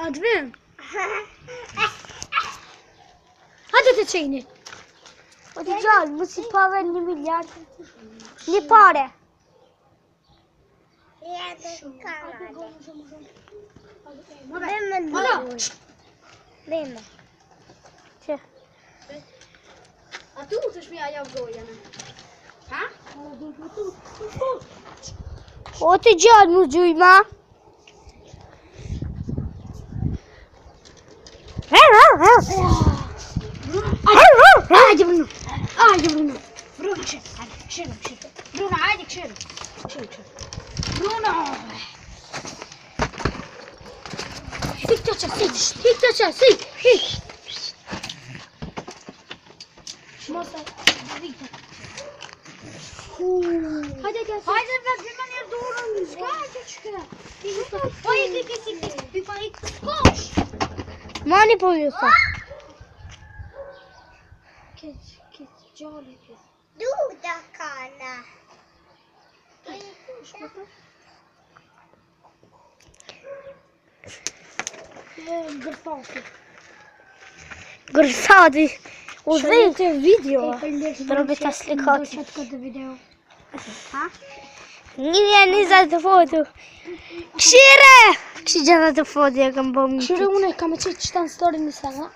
A të vim? Hajde të qeni. O të gjallë, më si pave 1 miliard. Një pare. Bema. Që? A tu të shmija javë gojën? Ha? O të gjallë, më gjujma. Hajde Bruno. Hajde Bruno. Bruno, këshirë. Bruno, hajde këshirë. Bruno. Hik të qasë, hik. Mosa, hik. Hajde be, vima njerë dorën. Shka. Po hik. Kosh. Mani po ju sa. Këtë gjallë këtë. Duda kana. Gërsati. U dhe Të video. të robe të slikati. Do qëtë këtë video. Një të foto. Këshire! Kështë gjana të foto ja kam bëmë. Këshire une kam e qitë qëta në story në Instagram.